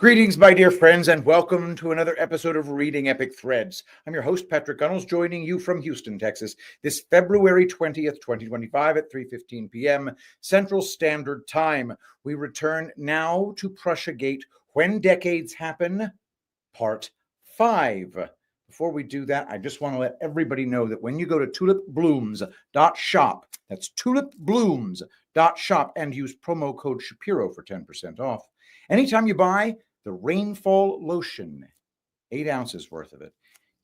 Greetings, my dear friends, and welcome to another episode of Reading Epic Threads. I'm your host, Patrick Gunnels, joining you from Houston, Texas, this February 20th, 2025 at 3:15 p.m. Central Standard Time. We return now to Prussiagate, When Decades Happen, Part 5. Before we do that, I just want to let everybody know that when you go to tulipblooms.shop, that's tulipblooms.shop, and use promo code Shapiro for 10% off. Anytime you buy the Rainfall Lotion, 8 ounces worth of it,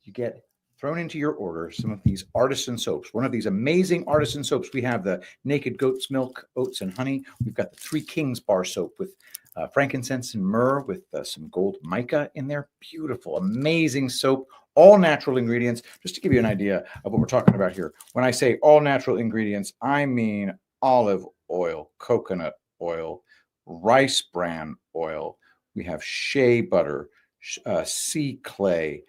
you get thrown into your order some of these artisan soaps. One of these amazing artisan soaps. We have the Naked Goat's Milk, Oats, and Honey. We've got the Three Kings Bar Soap with frankincense and myrrh with some gold mica in there. Beautiful, amazing soap. All natural ingredients. Just to give you an idea of what we're talking about here. When I say all natural ingredients, I mean olive oil, coconut oil, rice bran oil. We have shea butter, sea clay,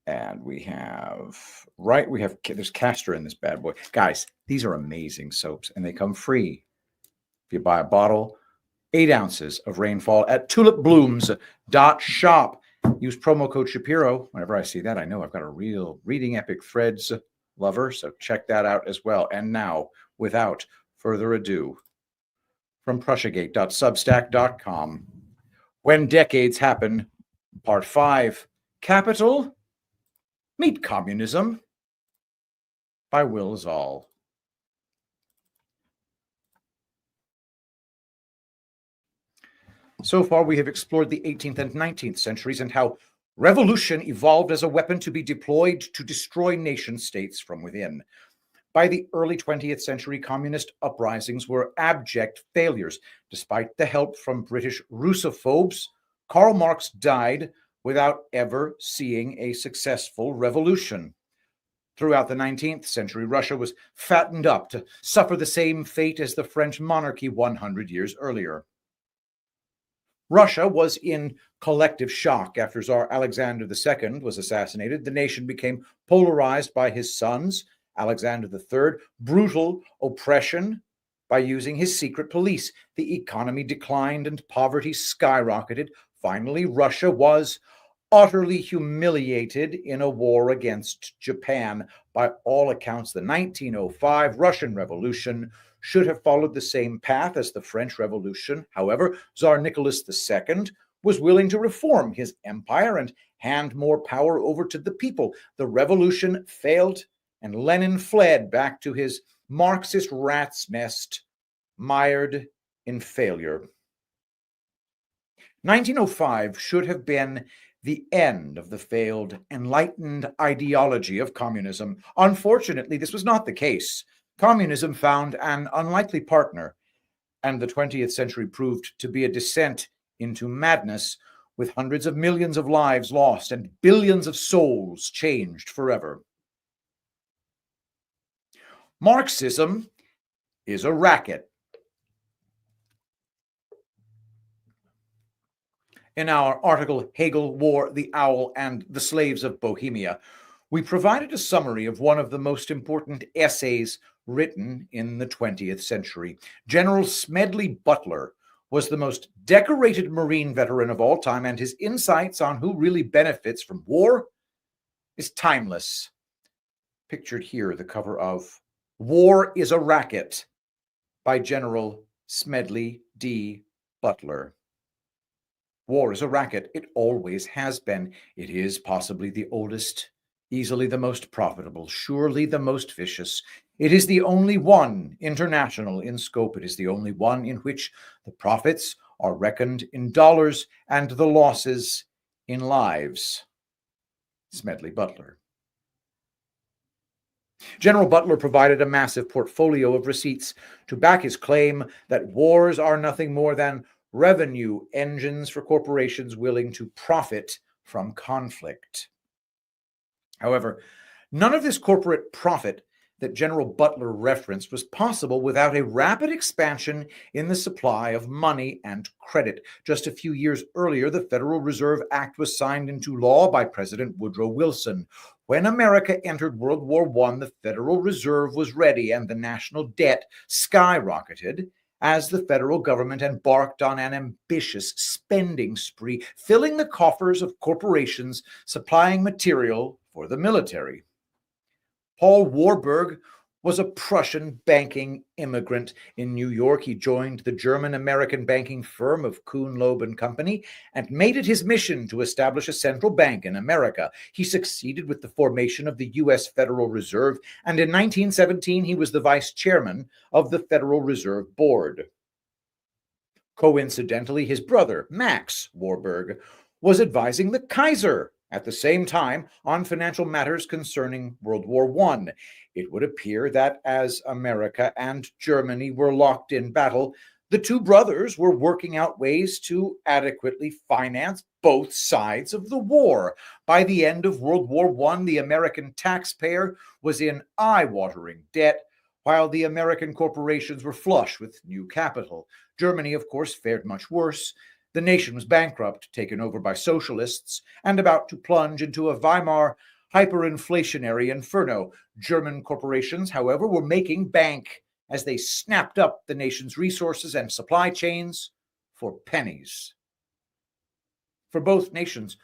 and there's castor in this bad boy. Guys, these are amazing soaps, and they come free if you buy a bottle. 8 ounces of Rainfall at tulipblooms.shop. Use promo code Shapiro. Whenever I see that, I know I've got a real Reading Epic Threads lover, so check that out as well. And now, without further ado, from Prussiagate.substack.com, When Decades Happen, Part 5, Capital, Meet Communism, by Will Zoll. So far, we have explored the 18th and 19th centuries and how revolution evolved as a weapon to be deployed to destroy nation-states from within. By the early 20th century, communist uprisings were abject failures. Despite the help from British Russophobes, Karl Marx died without ever seeing a successful revolution. Throughout the 19th century, Russia was fattened up to suffer the same fate as the French monarchy 100 years earlier. Russia was in collective shock after Tsar Alexander II was assassinated. The nation became polarized by his sons, Alexander III, brutal oppression by using his secret police. The economy declined and poverty skyrocketed. Finally, Russia was utterly humiliated in a war against Japan. By all accounts, the 1905 Russian Revolution should have followed the same path as the French Revolution. However, Tsar Nicholas II was willing to reform his empire and hand more power over to the people. The revolution failed, and Lenin fled back to his Marxist rat's nest, mired in failure. 1905 should have been the end of the failed enlightened ideology of communism. Unfortunately, this was not the case. Communism found an unlikely partner, and the 20th century proved to be a descent into madness, with hundreds of millions of lives lost and billions of souls changed forever. Marxism is a racket. In our article, Hegel, War, the Owl, and the Slaves of Bohemia, we provided a summary of one of the most important essays written in the 20th century. General Smedley Butler was the most decorated Marine veteran of all time, and his insights on who really benefits from war is timeless. Pictured here, the cover of War is a Racket by General Smedley D. Butler. War is a racket. It always has been. It is possibly the oldest, easily the most profitable, surely the most vicious. It is the only one international in scope. It is the only one in which the profits are reckoned in dollars and the losses in lives. Smedley Butler. General Butler provided a massive portfolio of receipts to back his claim that wars are nothing more than revenue engines for corporations willing to profit from conflict. However, none of this corporate profit that General Butler referenced was possible without a rapid expansion in the supply of money and credit. Just a few years earlier, the Federal Reserve Act was signed into law by President Woodrow Wilson. When America entered World War I, the Federal Reserve was ready and the national debt skyrocketed as the federal government embarked on an ambitious spending spree, filling the coffers of corporations supplying material for the military. Paul Warburg was a Prussian banking immigrant. In New York, he joined the German-American banking firm of Kuhn, Loeb and Company and made it his mission to establish a central bank in America. He succeeded with the formation of the U.S. Federal Reserve, and in 1917 he was the vice chairman of the Federal Reserve Board. Coincidentally, his brother, Max Warburg, was advising the Kaiser at the same time on financial matters concerning World War I. It would appear that as America and Germany were locked in battle, the two brothers were working out ways to adequately finance both sides of the war. By the end of World War I, the American taxpayer was in eye-watering debt, while the American corporations were flush with new capital. Germany, of course, fared much worse. The nation was bankrupt, taken over by socialists, and about to plunge into a Weimar hyperinflationary inferno. German corporations, however, were making bank as they snapped up the nation's resources and supply chains for pennies. For both nations,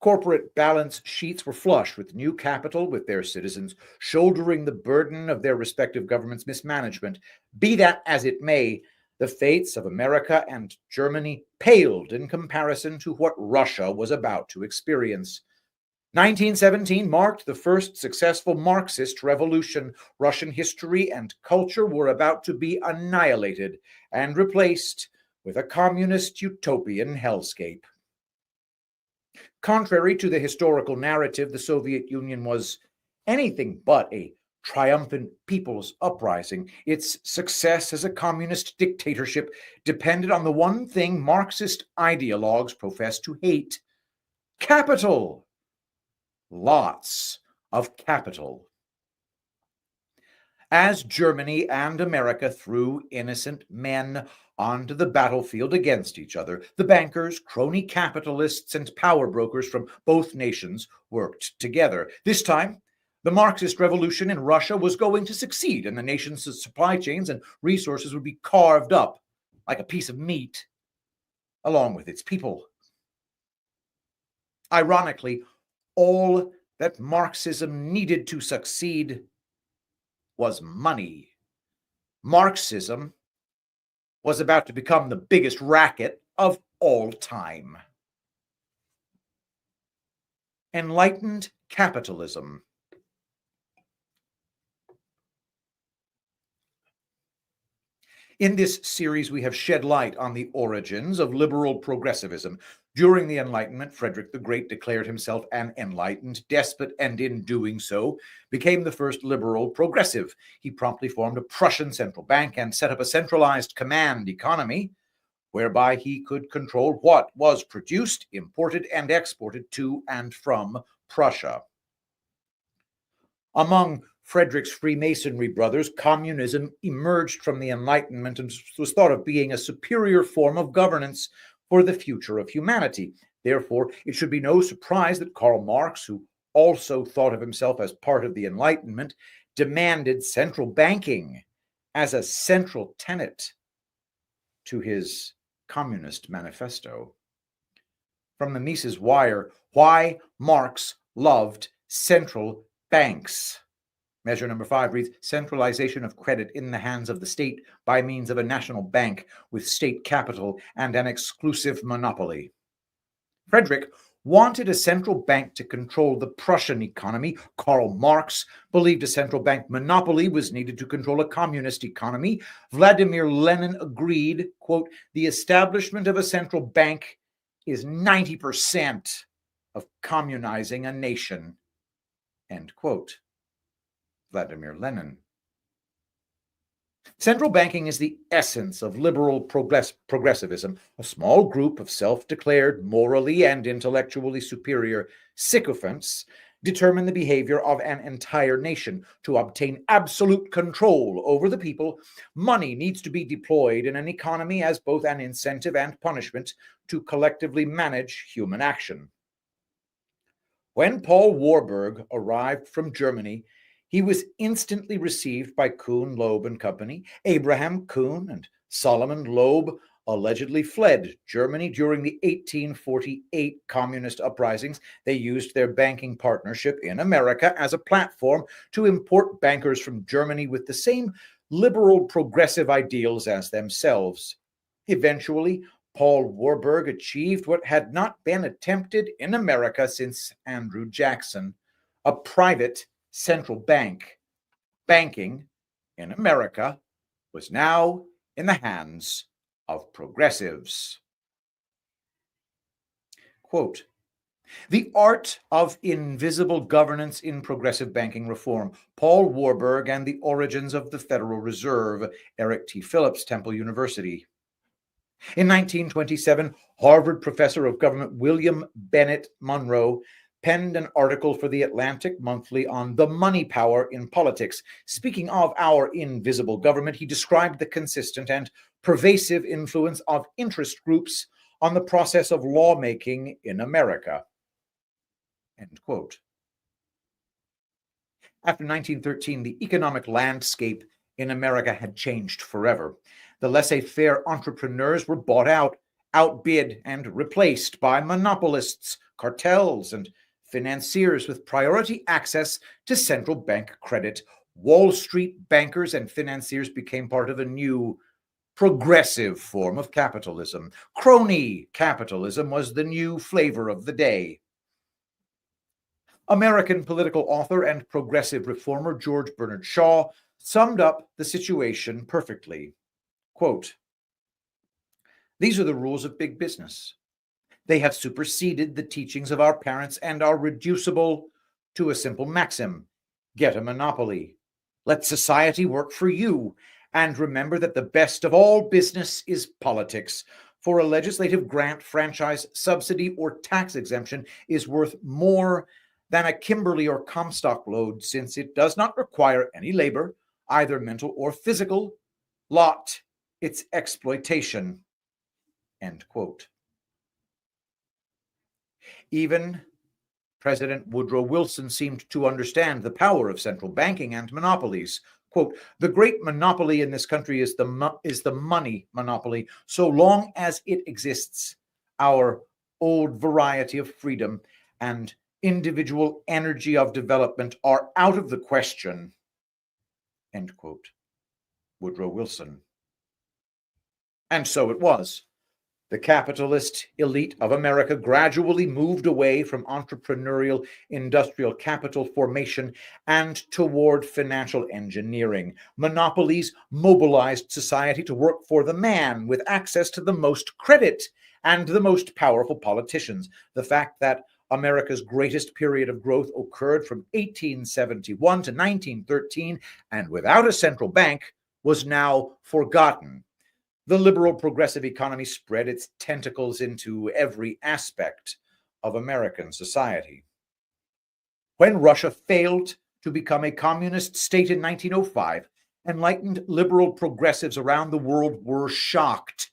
corporate balance sheets were flush with new capital, with their citizens shouldering the burden of their respective governments' mismanagement. Be that as it may, the fates of America and Germany paled in comparison to what Russia was about to experience. 1917 marked the first successful Marxist revolution. Russian history and culture were about to be annihilated and replaced with a communist utopian hellscape. Contrary to the historical narrative, the Soviet Union was anything but a triumphant people's uprising. Its success as a communist dictatorship depended on the one thing Marxist ideologues professed to hate: capital. Lots of capital. As Germany and America threw innocent men onto the battlefield against each other, the bankers, crony capitalists, and power brokers from both nations worked together. This time, the Marxist revolution in Russia was going to succeed, and the nation's supply chains and resources would be carved up like a piece of meat, along with its people. Ironically, all that Marxism needed to succeed was money. Marxism was about to become the biggest racket of all time. Enlightened capitalism. In this series, we have shed light on the origins of liberal progressivism. During the Enlightenment, Frederick the Great declared himself an enlightened despot, and in doing so, became the first liberal progressive. He promptly formed a Prussian central bank and set up a centralized command economy, whereby he could control what was produced, imported, and exported to and from Prussia. Among Frederick's Freemasonry brothers, communism emerged from the Enlightenment and was thought of being a superior form of governance for the future of humanity. Therefore, it should be no surprise that Karl Marx, who also thought of himself as part of the Enlightenment, demanded central banking as a central tenet to his Communist Manifesto. From the Mises Wire, why Marx loved central banks. Measure number 5 reads, centralization of credit in the hands of the state by means of a national bank with state capital and an exclusive monopoly. Frederick wanted a central bank to control the Prussian economy. Karl Marx believed a central bank monopoly was needed to control a communist economy. Vladimir Lenin agreed, quote, the establishment of a central bank is 90% of communizing a nation, end quote. Vladimir Lenin. Central banking is the essence of liberal progressivism. A small group of self-declared, morally and intellectually superior sycophants determine the behavior of an entire nation. To obtain absolute control over the people, money needs to be deployed in an economy as both an incentive and punishment to collectively manage human action. When Paul Warburg arrived from Germany, He was instantly received by Kuhn, Loeb and Company. Abraham Kuhn and Solomon Loeb allegedly fled Germany during the 1848 communist uprisings. They used their banking partnership in America as a platform to import bankers from Germany with the same liberal progressive ideals as themselves. Eventually, Paul Warburg achieved what had not been attempted in America since Andrew Jackson, a private central bank. Banking in America was now in the hands of progressives. Quote, "The Art of Invisible Governance in Progressive Banking Reform, Paul Warburg and the Origins of the Federal Reserve, Eric T. Phillips, Temple University." In 1927, Harvard professor of government William Bennett Monroe penned an article for the Atlantic Monthly on the money power in politics. Speaking of our invisible government, he described the consistent and pervasive influence of interest groups on the process of lawmaking in America. End quote. After 1913, the economic landscape in America had changed forever. The laissez-faire entrepreneurs were bought out, outbid, and replaced by monopolists, cartels, and financiers with priority access to central bank credit. Wall Street bankers and financiers became part of a new, progressive form of capitalism. Crony capitalism was the new flavor of the day. American political author and progressive reformer George Bernard Shaw summed up the situation perfectly. Quote, "These are the rules of big business. They have superseded the teachings of our parents and are reducible to a simple maxim: get a monopoly. Let society work for you. And remember that the best of all business is politics. For a legislative grant, franchise, subsidy, or tax exemption is worth more than a Kimberley or Comstock load, since it does not require any labor, either mental or physical. Lot its exploitation." End quote. Even President Woodrow Wilson seemed to understand the power of central banking and monopolies. Quote, "The great monopoly in this country is the money monopoly. So long as it exists, our old variety of freedom and individual energy of development are out of the question." End quote. Woodrow Wilson. And so it was. The capitalist elite of America gradually moved away from entrepreneurial industrial capital formation and toward financial engineering. Monopolies mobilized society to work for the man with access to the most credit and the most powerful politicians. The fact that America's greatest period of growth occurred from 1871 to 1913 and without a central bank was now forgotten. The liberal progressive economy spread its tentacles into every aspect of American society. When Russia failed to become a communist state in 1905, enlightened liberal progressives around the world were shocked.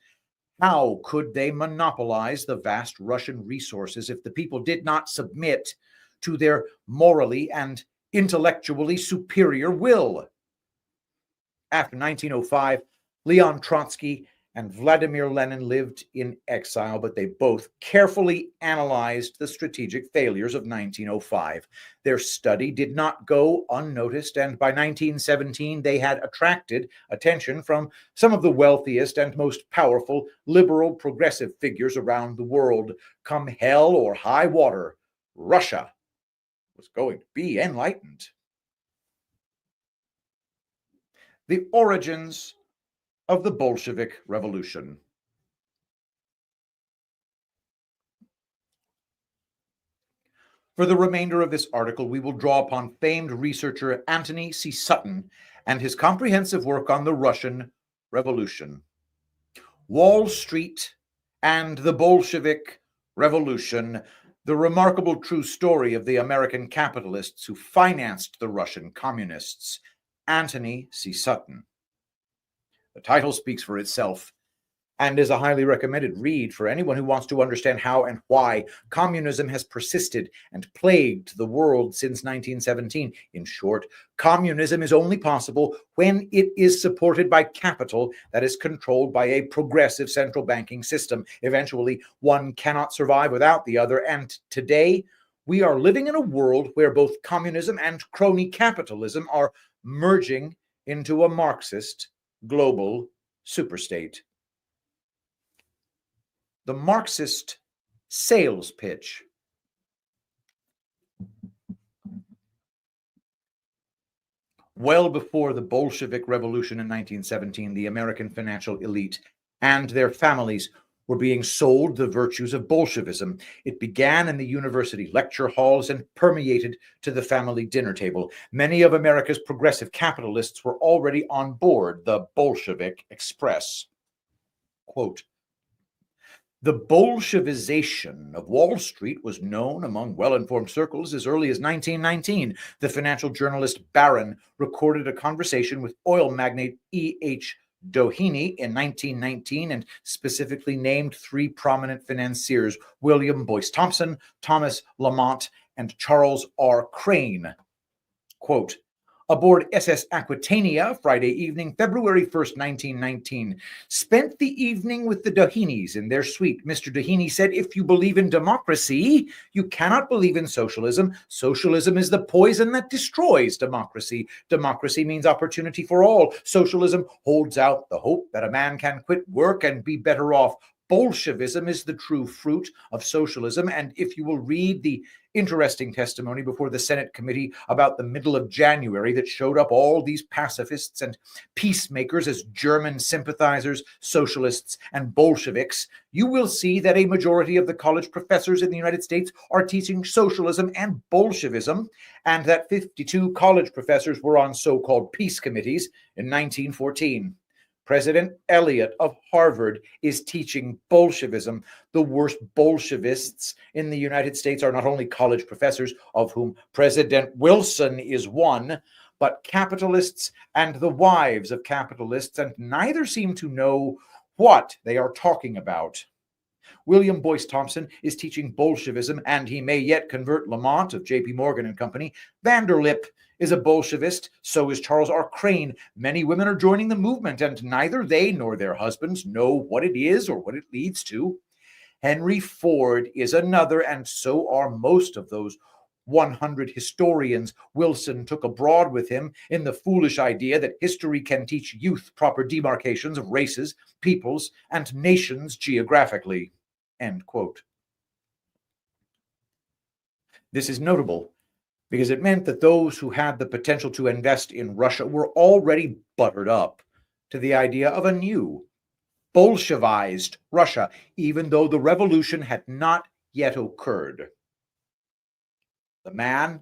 How could they monopolize the vast Russian resources if the people did not submit to their morally and intellectually superior will? After 1905, Leon Trotsky and Vladimir Lenin lived in exile, but they both carefully analyzed the strategic failures of 1905. Their study did not go unnoticed, and by 1917, they had attracted attention from some of the wealthiest and most powerful liberal progressive figures around the world. Come hell or high water, Russia was going to be enlightened. The origins of the Bolshevik Revolution. For the remainder of this article, we will draw upon famed researcher Anthony C. Sutton and his comprehensive work on the Russian Revolution. Wall Street and the Bolshevik Revolution, the remarkable true story of the American capitalists who financed the Russian communists. Anthony C. Sutton. The title speaks for itself. and is a highly recommended read for anyone who wants to understand how and why communism has persisted and plagued the world since 1917. In short, communism is only possible when it is supported by capital that is controlled by a progressive central banking system. Eventually, one cannot survive without the other, and today we are living in a world where both communism and crony capitalism are merging into a Marxist global superstate. The Marxist sales pitch. Well before the Bolshevik Revolution in 1917, the American financial elite and their families were being sold the virtues of Bolshevism. It began in the university lecture halls and permeated to the family dinner table. Many of America's progressive capitalists were already on board the Bolshevik Express. Quote, the Bolshevization of Wall Street was known among well-informed circles as early as 1919. The financial journalist Barron recorded a conversation with oil magnate E.H. Doheny in 1919 and specifically named three prominent financiers: William Boyce Thompson, Thomas Lamont, and Charles R. Crane. Quote, aboard SS Aquitania, Friday evening, February 1st, 1919. Spent the evening with the Dohenys in their suite. Mr. Doheny said, if you believe in democracy, you cannot believe in socialism. Socialism is the poison that destroys democracy. Democracy means opportunity for all. Socialism holds out the hope that a man can quit work and be better off. Bolshevism is the true fruit of socialism, and if you will read the interesting testimony before the Senate committee about the middle of January that showed up all these pacifists and peacemakers as German sympathizers, socialists, and Bolsheviks, you will see that a majority of the college professors in the United States are teaching socialism and Bolshevism, and that 52 college professors were on so-called peace committees in 1914. President Eliot of Harvard is teaching Bolshevism. The worst Bolshevists in the United States are not only college professors, of whom President Wilson is one, but capitalists and the wives of capitalists, and neither seem to know what they are talking about. William Boyce Thompson is teaching Bolshevism, and he may yet convert Lamont of J.P. Morgan and Company. Vanderlip is a Bolshevist, so is Charles R. Crane. Many women are joining the movement, and neither they nor their husbands know what it is or what it leads to. Henry Ford is another, and so are most of those 100 historians Wilson took abroad with him in the foolish idea that history can teach youth proper demarcations of races, peoples, and nations geographically. End quote. This is notable because it meant that those who had the potential to invest in Russia were already buttered up to the idea of a new, Bolshevized Russia, even though the revolution had not yet occurred. The man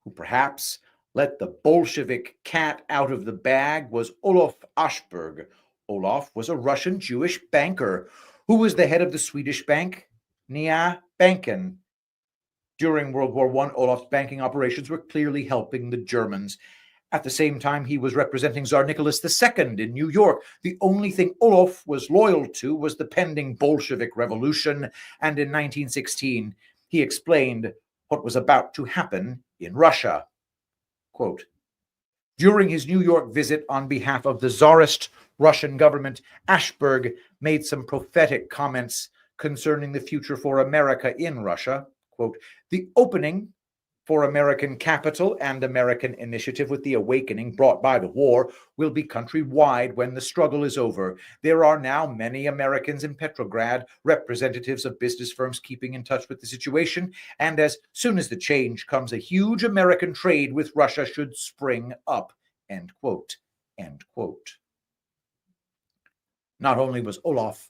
who perhaps let the Bolshevik cat out of the bag was Olof Aschberg. Olof was a Russian Jewish banker who was the head of the Swedish bank, Nya Banken. During World War I, Olof's banking operations were clearly helping the Germans. At the same time, he was representing Tsar Nicholas II in New York. The only thing Olof was loyal to was the pending Bolshevik Revolution, and in 1916, he explained what was about to happen in Russia. Quote, during his New York visit on behalf of the Tsarist Russian government, Aschberg made some prophetic comments concerning the future for America in Russia. Quote, the opening for American capital and American initiative with the awakening brought by the war will be countrywide when the struggle is over. There are now many Americans in Petrograd, representatives of business firms keeping in touch with the situation, and as soon as the change comes, a huge American trade with Russia should spring up. End quote. End quote. Not only was Olof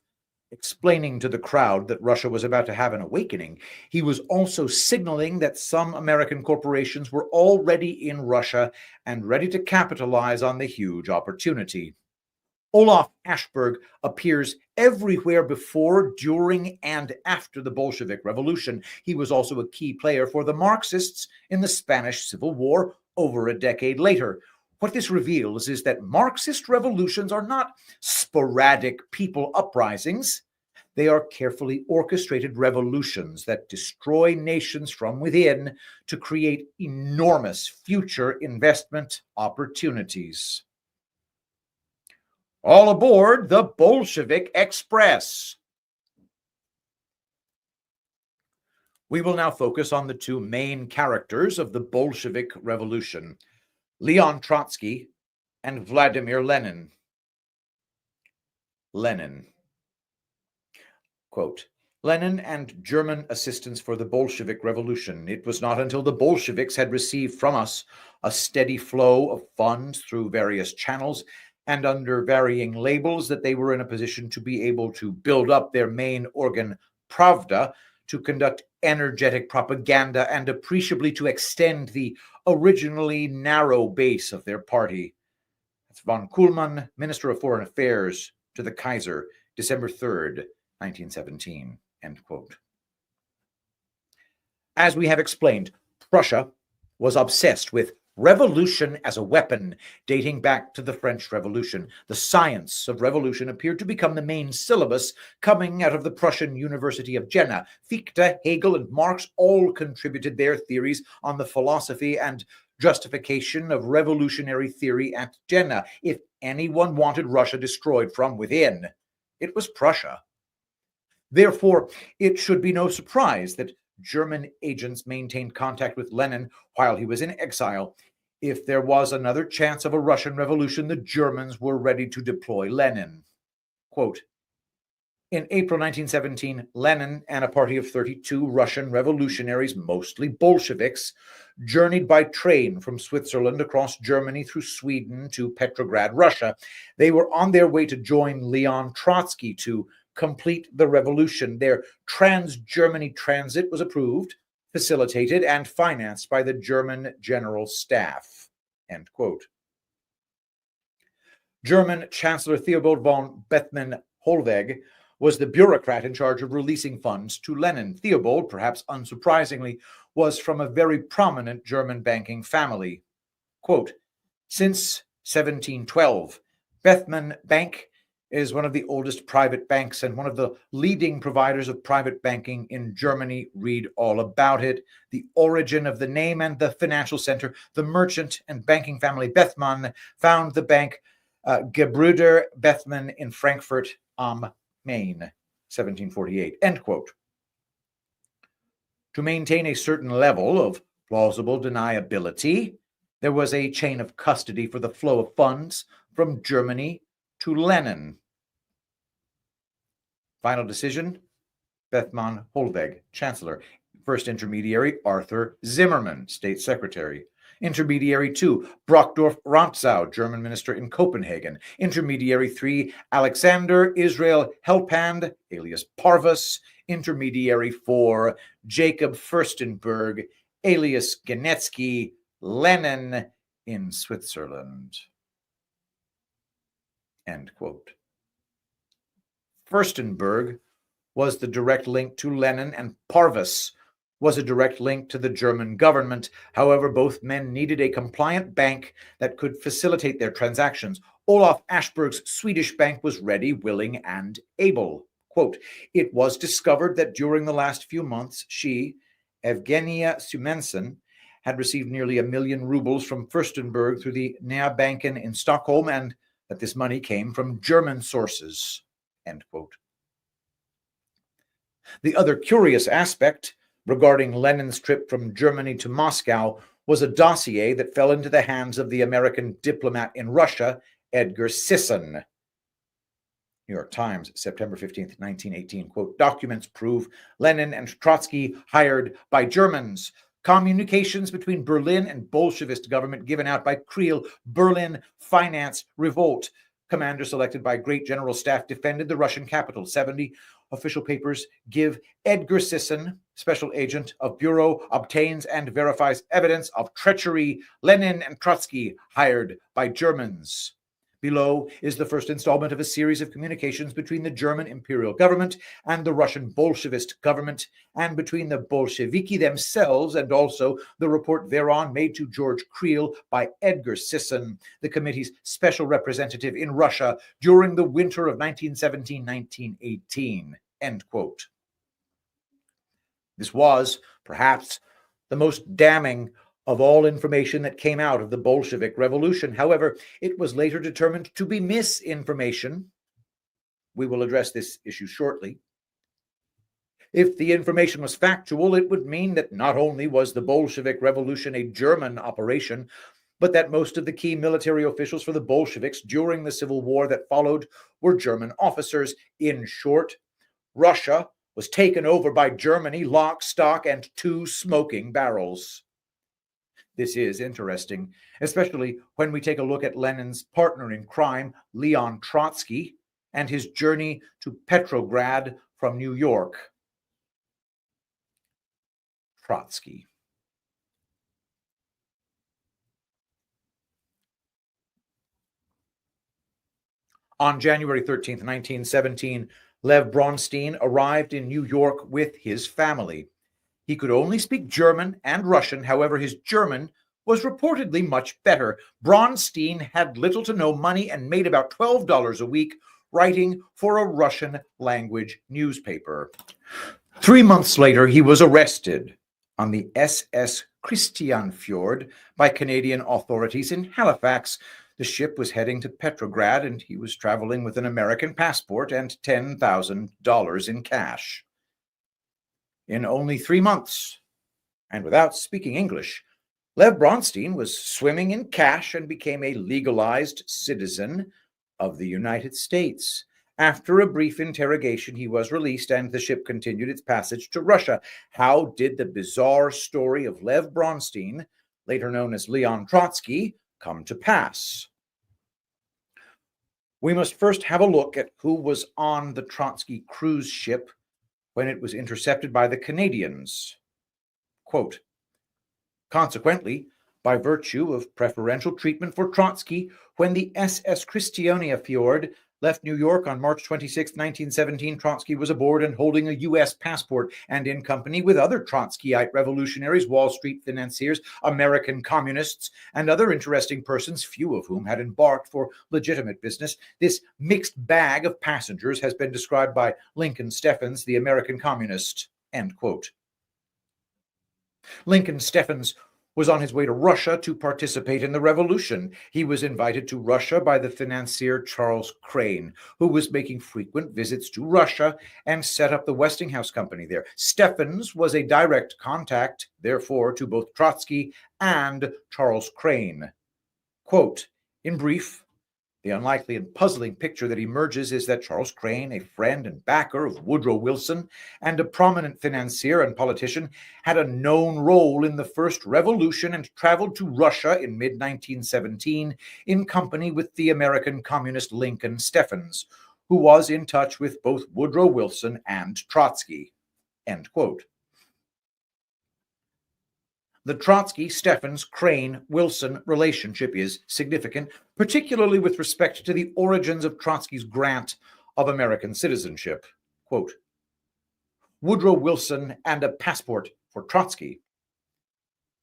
explaining to the crowd that Russia was about to have an awakening, he was also signaling that some American corporations were already in Russia and ready to capitalize on the huge opportunity. Olof Aschberg appears everywhere before, during, and after the Bolshevik Revolution. He was also a key player for the Marxists in the Spanish Civil War over a decade later. What this reveals is that Marxist revolutions are not sporadic people uprisings. They are carefully orchestrated revolutions that destroy nations from within to create enormous future investment opportunities. All aboard the Bolshevik Express. We will now focus on the two main characters of the Bolshevik Revolution, Leon Trotsky and Vladimir Lenin. Lenin. Quote, Lenin and German assistance for the Bolshevik Revolution. It was not until the Bolsheviks had received from us a steady flow of funds through various channels and under varying labels that they were in a position to be able to build up their main organ, Pravda, to conduct energetic propaganda and appreciably to extend the originally narrow base of their party. That's von Kuhlmann, Minister of Foreign Affairs, to the Kaiser, December 3rd, 1917, end quote. As we have explained, Prussia was obsessed with revolution as a weapon, dating back to the French Revolution. The science of revolution appeared to become the main syllabus coming out of the Prussian University of Jena. Fichte, Hegel, and Marx all contributed their theories on the philosophy and justification of revolutionary theory at Jena. If anyone wanted Russia destroyed from within, it was Prussia. Therefore, it should be no surprise that German agents maintained contact with Lenin while he was in exile. If there was another chance of a Russian revolution, the Germans were ready to deploy Lenin. Quote, in April 1917, Lenin and a party of 32 Russian revolutionaries, mostly Bolsheviks, journeyed by train from Switzerland across Germany through Sweden to Petrograd, Russia. They were on their way to join Leon Trotsky to complete the revolution. Their trans-Germany transit was approved, facilitated, and financed by the German General Staff. End quote. German Chancellor Theobald von Bethmann-Hollweg was the bureaucrat in charge of releasing funds to Lenin. Theobald, perhaps unsurprisingly, was from a very prominent German banking family. Quote, since 1712, Bethmann Bank is one of the oldest private banks and one of the leading providers of private banking in Germany. Read all about it. The origin of the name and the financial center. The merchant and banking family Bethmann found the bank Gebrüder Bethmann in Frankfurt am Main, 1748. End quote. To maintain a certain level of plausible deniability, there was a chain of custody for the flow of funds from Germany to Lenin. Final decision, Bethmann-Hollweg, Chancellor. First intermediary, Arthur Zimmermann, State Secretary. Intermediary 2, Brockdorff Rantzau, German Minister in Copenhagen. Intermediary 3, Alexander Israel Helpand, alias Parvus. Intermediary 4, Jacob Furstenberg, alias Genetsky, Lenin in Switzerland. End quote. Furstenberg was the direct link to Lenin, and Parvus was a direct link to the German government. However, both men needed a compliant bank that could facilitate their transactions. Olaf Ashberg's Swedish bank was ready, willing, and able. Quote, it was discovered that during the last few months, she, Evgenia Sumenson, had received nearly 1 million rubles from Furstenberg through the Närbanken in Stockholm, and that this money came from German sources. End quote. The other curious aspect regarding Lenin's trip from Germany to Moscow was a dossier that fell into the hands of the American diplomat in Russia, Edgar Sisson. New York Times, September 15th, 1918. Quote, documents prove Lenin and Trotsky hired by Germans. Communications between Berlin and Bolshevist government given out by Creel. Berlin finance revolt. Commander selected by Great General Staff defended the Russian capital. 70 official papers give Edgar Sisson, special agent of Bureau, obtains and verifies evidence of treachery. Lenin and Trotsky hired by Germans. Below is the first installment of a series of communications between the German imperial government and the Russian Bolshevist government, and between the Bolsheviki themselves, and also the report thereon made to George Creel by Edgar Sisson, the committee's special representative in Russia during the winter of 1917-1918. End quote. This was, perhaps, the most damning of all information that came out of the Bolshevik Revolution. However, it was later determined to be misinformation. We will address this issue shortly. If the information was factual, it would mean that not only was the Bolshevik Revolution a German operation, but that most of the key military officials for the Bolsheviks during the Civil War that followed were German officers. In short, Russia was taken over by Germany, lock, stock, and two smoking barrels. This is interesting, especially when we take a look at Lenin's partner in crime, Leon Trotsky, and his journey to Petrograd from New York. Trotsky. On January 13th, 1917, Lev Bronstein arrived in New York with his family. He could only speak German and Russian. However, his German was reportedly much better. Bronstein had little to no money and made about $12 a week writing for a Russian language newspaper. 3 months later, he was arrested on the SS Christiansfjord by Canadian authorities in Halifax. The ship was heading to Petrograd, and he was traveling with an American passport and $10,000 in cash. In only 3 months, and without speaking English, Lev Bronstein was swimming in cash and became a legalized citizen of the United States. After a brief interrogation, he was released, and the ship continued its passage to Russia. How did the bizarre story of Lev Bronstein, later known as Leon Trotsky, come to pass? We must first have a look at who was on the Trotsky cruise ship when it was intercepted by the Canadians. Quote, consequently, by virtue of preferential treatment for Trotsky, when the SS Christianiafjord left New York on March 26, 1917, Trotsky was aboard and holding a U.S. passport, and in company with other Trotskyite revolutionaries, Wall Street financiers, American communists, and other interesting persons, few of whom had embarked for legitimate business. This mixed bag of passengers has been described by Lincoln Steffens, the American communist. End quote. Lincoln Steffens was on his way to Russia to participate in the revolution. He was invited to Russia by the financier Charles Crane, who was making frequent visits to Russia and set up the Westinghouse Company there. Steffens was a direct contact, therefore, to both Trotsky and Charles Crane. Quote, in brief, the unlikely and puzzling picture that emerges is that Charles Crane, a friend and backer of Woodrow Wilson and a prominent financier and politician, had a known role in the first revolution and traveled to Russia in mid-1917 in company with the American communist Lincoln Steffens, who was in touch with both Woodrow Wilson and Trotsky. End quote. The Trotsky-Steffens-Crane-Wilson relationship is significant, particularly with respect to the origins of Trotsky's grant of American citizenship. Quote, Woodrow Wilson and a passport for Trotsky.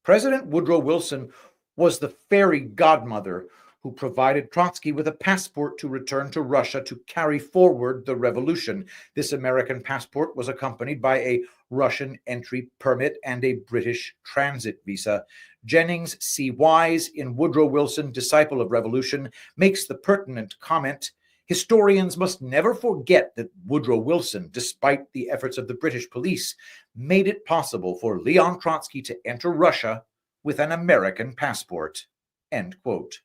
President Woodrow Wilson was the fairy godmother who provided Trotsky with a passport to return to Russia to carry forward the revolution. This American passport was accompanied by a Russian entry permit and a British transit visa. Jennings C. Wise, in Woodrow Wilson, Disciple of Revolution, makes the pertinent comment, historians must never forget that Woodrow Wilson, despite the efforts of the British police, made it possible for Leon Trotsky to enter Russia with an American passport. End quote.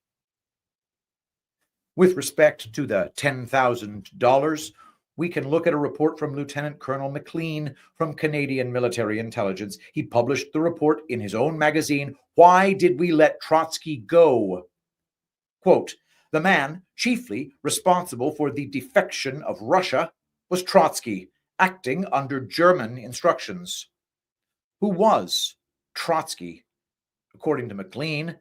With respect to the $10,000, we can look at a report from Lieutenant Colonel McLean from Canadian Military Intelligence. He published the report in his own magazine, Why Did We Let Trotsky Go? Quote, the man chiefly responsible for the defection of Russia was Trotsky, acting under German instructions. Who was Trotsky? According to McLean,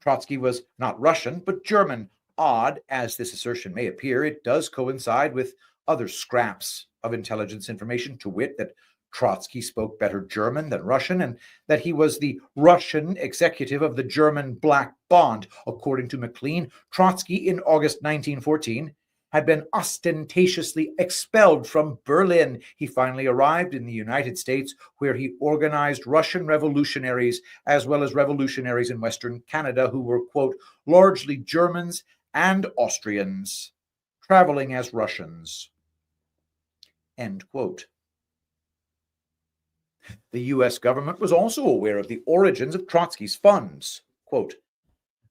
Trotsky was not Russian, but German. Odd as this assertion may appear, it does coincide with other scraps of intelligence information, to wit that Trotsky spoke better German than Russian, and that he was the Russian executive of the German Black Bond. According to McLean, Trotsky in August 1914 had been ostentatiously expelled from Berlin. He finally arrived in the United States, where he organized Russian revolutionaries as well as revolutionaries in Western Canada who were, quote, largely Germans and Austrians, traveling as Russians, end quote. The U.S. government was also aware of the origins of Trotsky's funds. Quote,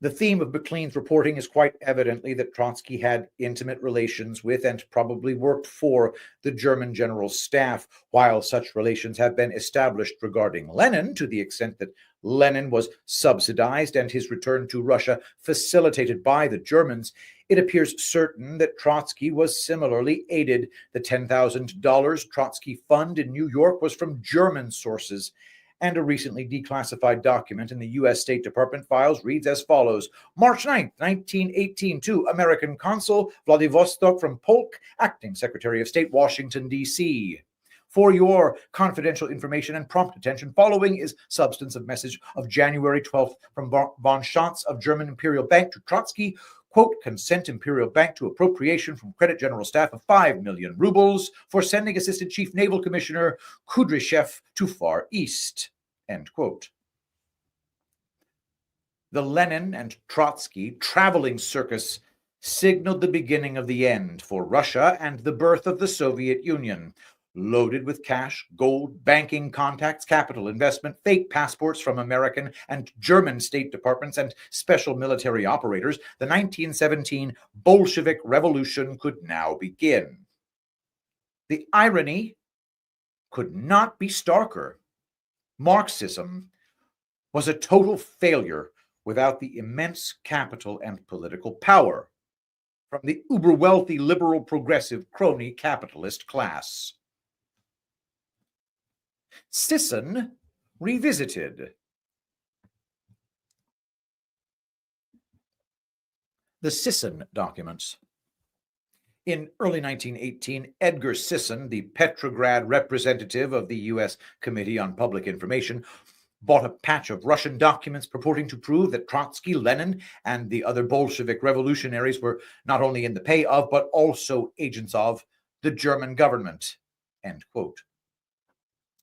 the theme of McLean's reporting is quite evidently that Trotsky had intimate relations with and probably worked for the German general staff. While such relations have been established regarding Lenin, to the extent that Lenin was subsidized and his return to Russia facilitated by the Germans, it appears certain that Trotsky was similarly aided. The $10,000 Trotsky Fund in New York was from German sources, and a recently declassified document in the U.S. State Department files reads as follows. March 9, 1918, to American Consul Vladivostok from Polk, Acting Secretary of State, Washington, D.C. For your confidential information and prompt attention, following is substance of message of January 12th from von Schatz of German Imperial Bank to Trotsky. Quote, consent Imperial Bank to appropriation from Credit General Staff of 5 million rubles for sending Assistant Chief Naval Commissioner Kudryashev to Far East, end quote. The Lenin and Trotsky traveling circus signaled the beginning of the end for Russia and the birth of the Soviet Union. Loaded with cash, gold, banking contacts, capital investment, fake passports from American and German State Departments, and special military operators, the 1917 Bolshevik Revolution could now begin. The irony could not be starker. Marxism was a total failure without the immense capital and political power from the uber-wealthy liberal progressive crony capitalist class. Sisson revisited. The Sisson documents. In early 1918, Edgar Sisson, the Petrograd representative of the U.S. Committee on Public Information, bought a patch of Russian documents purporting to prove that Trotsky, Lenin, and the other Bolshevik revolutionaries were not only in the pay of, but also agents of, the German government, end quote.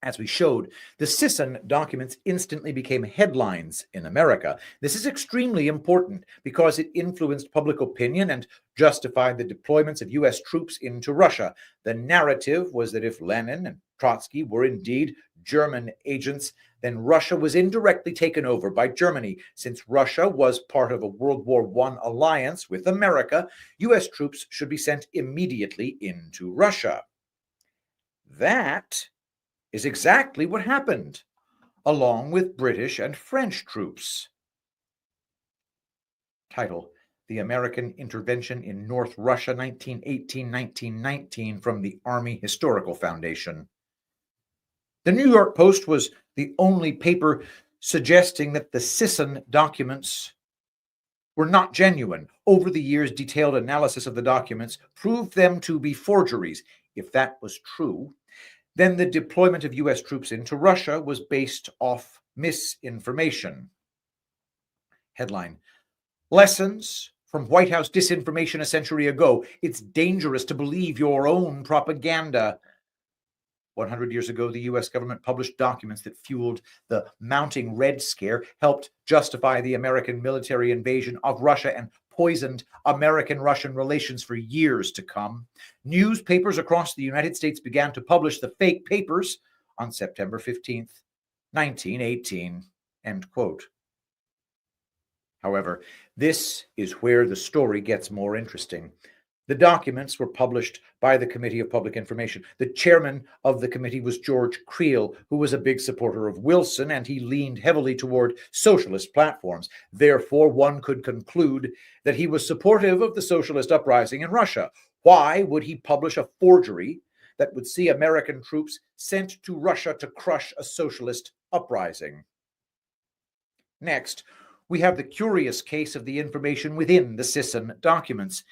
As we showed, the Sisson documents instantly became headlines in America. This is extremely important because it influenced public opinion and justified the deployments of U.S. troops into Russia. The narrative was that if Lenin and Trotsky were indeed German agents, then Russia was indirectly taken over by Germany. Since Russia was part of a World War I alliance with America, U.S. troops should be sent immediately into Russia. That is exactly what happened, along with British and French troops. Title: The American Intervention in North Russia, 1918-1919, from the Army Historical Foundation. The New York Post was the only paper suggesting that the Sisson documents were not genuine. Over the years, detailed analysis of the documents proved them to be forgeries. If that was true, then the deployment of U.S. troops into Russia was based off misinformation. Headline: Lessons from White House disinformation a century ago. It's dangerous to believe your own propaganda. 100 years ago, the U.S. government published documents that fueled the mounting Red Scare, helped justify the American military invasion of Russia, and poisoned American-Russian relations for years to come. Newspapers across the United States began to publish the fake papers on September 15th, 1918, end quote. However, this is where the story gets more interesting. The documents were published by the Committee of Public Information. The chairman of the committee was George Creel, who was a big supporter of Wilson, and he leaned heavily toward socialist platforms. Therefore, one could conclude that he was supportive of the socialist uprising in Russia. Why would he publish a forgery that would see American troops sent to Russia to crush a socialist uprising? Next, we have the curious case of the information within the Sisson documents.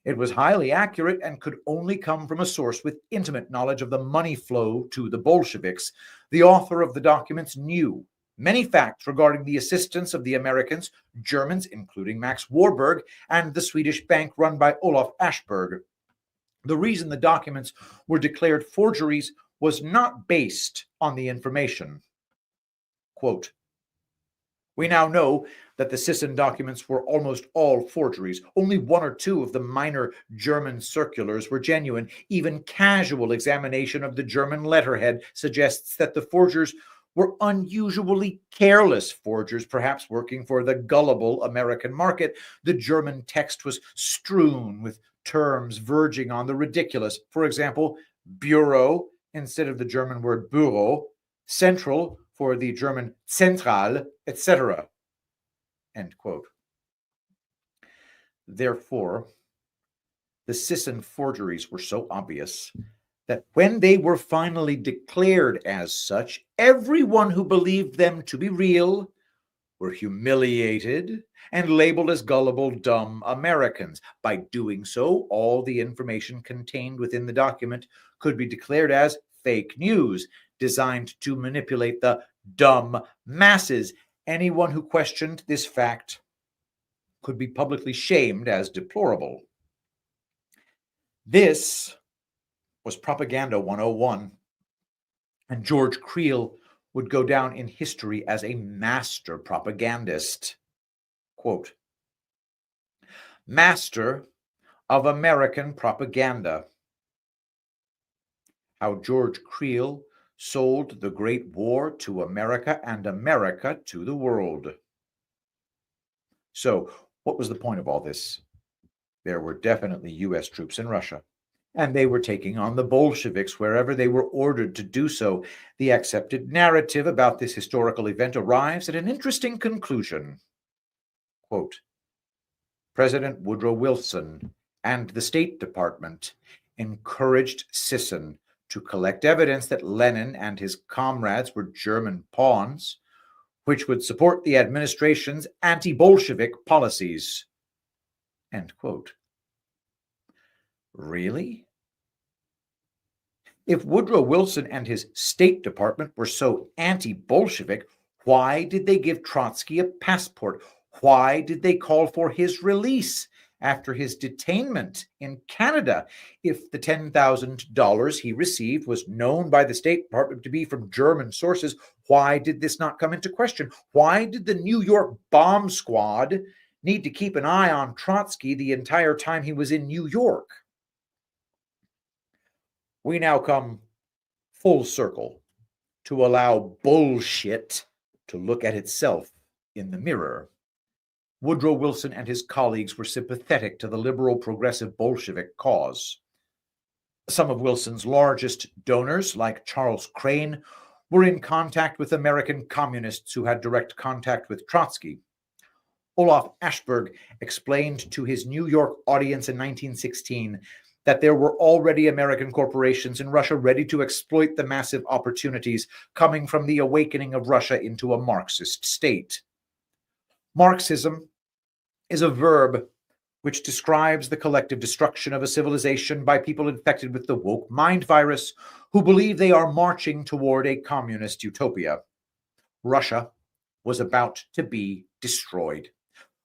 It was highly accurate and could only come from a source with intimate knowledge of the money flow to the Bolsheviks. The author of the documents knew many facts regarding the assistance of the Americans, Germans, including Max Warburg, and the Swedish bank run by Olof Ashberg. The reason the documents were declared forgeries was not based on the information. Quote, "We now know that the Sisson documents were almost all forgeries. Only one or two of the minor German circulars were genuine. Even casual examination of the German letterhead suggests that the forgers were unusually careless forgers, perhaps working for the gullible American market. The German text was strewn with terms verging on the ridiculous. For example, bureau instead of the German word Büro, central for the German Zentral, etc." End quote. Therefore, the Sisson forgeries were so obvious that when they were finally declared as such, everyone who believed them to be real were humiliated and labeled as gullible, dumb Americans. By doing so, all the information contained within the document could be declared as fake news, designed to manipulate the dumb masses. Anyone who questioned this fact could be publicly shamed as deplorable. This was Propaganda 101, and George Creel would go down in history as a master propagandist. Quote, "Master of American propaganda. How George Creel sold the Great War to America and America to the world." So, what was the point of all this? There were definitely US troops in Russia, and they were taking on the Bolsheviks wherever they were ordered to do so. The accepted narrative about this historical event arrives at an interesting conclusion. Quote, "President Woodrow Wilson and the State Department encouraged Sisson to collect evidence that Lenin and his comrades were German pawns, which would support the administration's anti-Bolshevik policies." End quote. Really? If Woodrow Wilson and his State Department were so anti-Bolshevik, why did they give Trotsky a passport? Why did they call for his release after his detainment in Canada? If the $10,000 he received was known by the State Department to be from German sources, why did this not come into question? Why did the New York bomb squad need to keep an eye on Trotsky the entire time he was in New York? We now come full circle to allow bullshit to look at itself in the mirror. Woodrow Wilson and his colleagues were sympathetic to the liberal progressive Bolshevik cause. Some of Wilson's largest donors, like Charles Crane, were in contact with American communists who had direct contact with Trotsky. Olof Ashberg explained to his New York audience in 1916 that there were already American corporations in Russia ready to exploit the massive opportunities coming from the awakening of Russia into a Marxist state. Marxism is a verb which describes the collective destruction of a civilization by people infected with the woke mind virus who believe they are marching toward a communist utopia. Russia was about to be destroyed,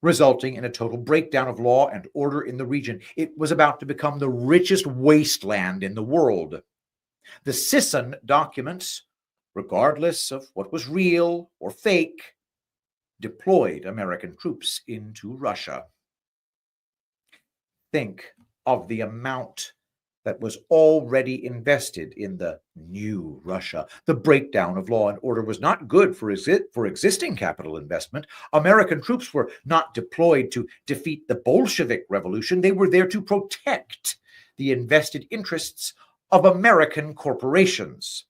resulting in a total breakdown of law and order in the region. It was about to become the richest wasteland in the world. The Sisson documents, regardless of what was real or fake, deployed American troops into Russia. Think of the amount that was already invested in the new Russia. The breakdown of law and order was not good for existing capital investment. American troops were not deployed to defeat the Bolshevik Revolution. They were there to protect the invested interests of American corporations.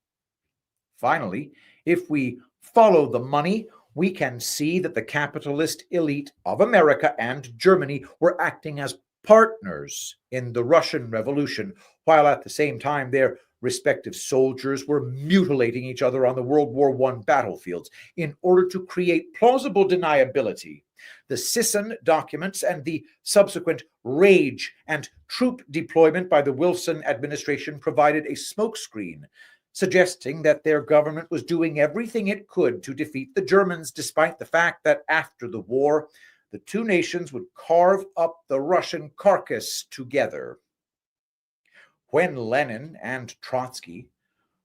Finally, if we follow the money, we can see that the capitalist elite of America and Germany were acting as partners in the Russian Revolution, while at the same time their respective soldiers were mutilating each other on the World War I battlefields. In order to create plausible deniability The Sisson documents and the subsequent rage and troop deployment by the Wilson administration provided a smokescreen, suggesting that their government was doing everything it could to defeat the Germans, despite the fact that after the war, the two nations would carve up the Russian carcass together. When Lenin and Trotsky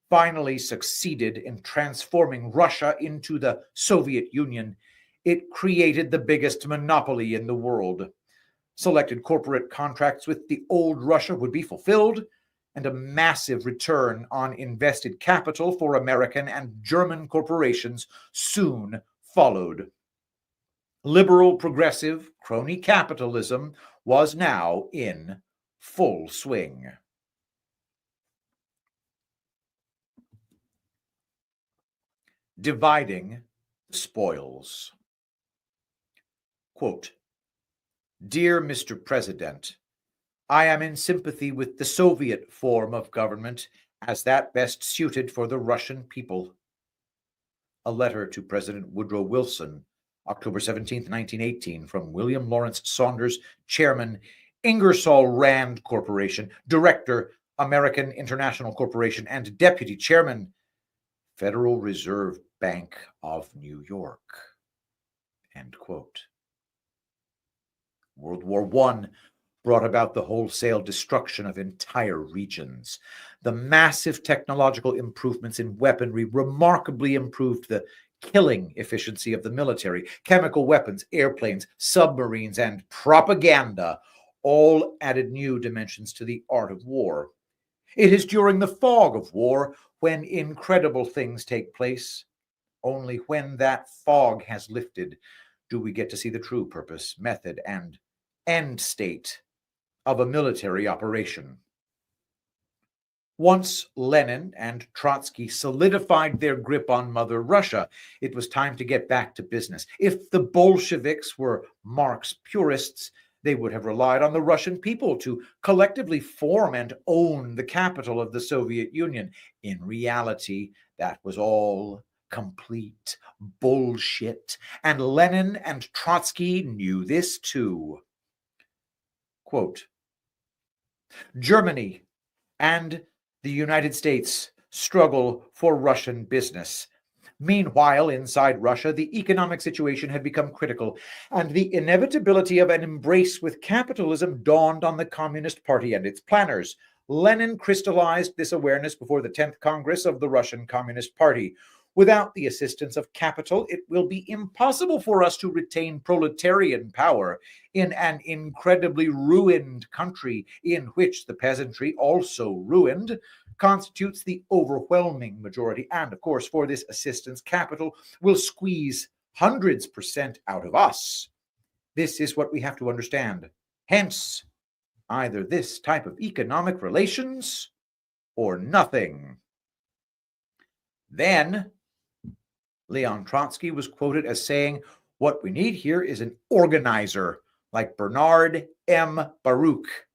finally succeeded in transforming Russia into the Soviet Union, it created the biggest monopoly in the world. Selected corporate contracts with the old Russia would be fulfilled, and a massive return on invested capital for American and German corporations soon followed. Liberal, progressive, crony capitalism was now in full swing. Dividing the spoils. Quote, "Dear Mr. President, I am in sympathy with the Soviet form of government as that best suited for the Russian people." A letter to President Woodrow Wilson, October 17, 1918, from William Lawrence Saunders, Chairman, Ingersoll Rand Corporation, Director, American International Corporation, and Deputy Chairman, Federal Reserve Bank of New York. End quote. World War I brought about the wholesale destruction of entire regions. The massive technological improvements in weaponry remarkably improved the killing efficiency of the military. Chemical weapons, airplanes, submarines, and propaganda all added new dimensions to the art of war. It is during the fog of war when incredible things take place. Only when that fog has lifted do we get to see the true purpose, method, and end state of a military operation. Once Lenin and Trotsky solidified their grip on Mother Russia, it was time to get back to business. If the Bolsheviks were Marx purists, they would have relied on the Russian people to collectively form and own the capital of the Soviet Union. In reality, that was all complete bullshit, and Lenin and Trotsky knew this too. Quote, "Germany and the United States struggle for Russian business. Meanwhile, inside Russia, the economic situation had become critical, and the inevitability of an embrace with capitalism dawned on the Communist Party and its planners. Lenin crystallized this awareness before the 10th Congress of the Russian Communist Party. Without the assistance of capital, it will be impossible for us to retain proletarian power in an incredibly ruined country in which the peasantry, also ruined, constitutes the overwhelming majority. And of course, for this assistance, capital will squeeze hundreds % out of us. This is what we have to understand. Hence, either this type of economic relations or nothing." Then Leon Trotsky was quoted as saying, "What we need here is an organizer like Bernard M. Baruch."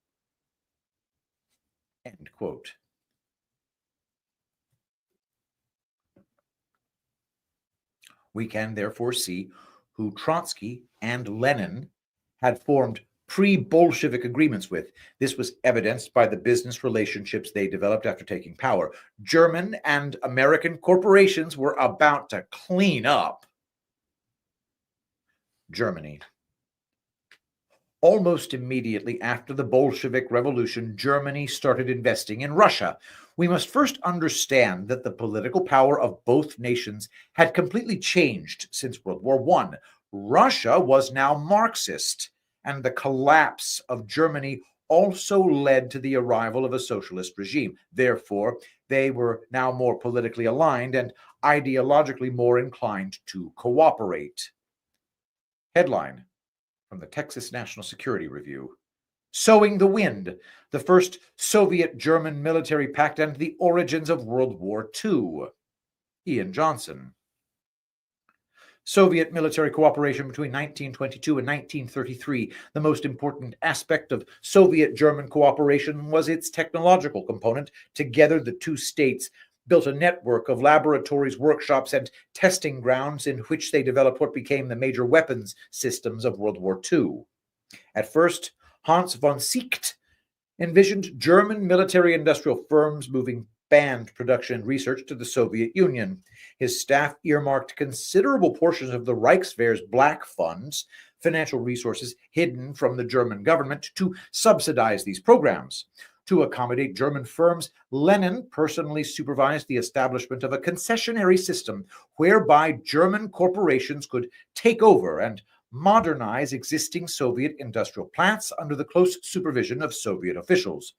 End quote. We can therefore see who Trotsky and Lenin had formed pre-Bolshevik agreements with. This was evidenced by the business relationships they developed after taking power. German and American corporations were about to clean up. Germany. Almost immediately after the Bolshevik Revolution, Germany started investing in Russia. We must first understand that the political power of both nations had completely changed since World War I. Russia was now Marxist, and the collapse of Germany also led to the arrival of a socialist regime. Therefore, they were now more politically aligned and ideologically more inclined to cooperate. Headline from the Texas National Security Review: "Sowing the Wind, the First Soviet-German Military Pact and the Origins of World War II." Ian Johnson. Soviet military cooperation between 1922 and 1933. The most important aspect of Soviet-German cooperation was its technological component. Together, the two states built a network of laboratories, workshops, and testing grounds in which they developed what became the major weapons systems of World War II. At first, Hans von Siecht envisioned German military-industrial firms moving banned production and research to the Soviet Union. His staff earmarked considerable portions of the Reichswehr's black funds, financial resources hidden from the German government, to subsidize these programs. To accommodate German firms, Lenin personally supervised the establishment of a concessionary system whereby German corporations could take over and modernize existing Soviet industrial plants under the close supervision of Soviet officials.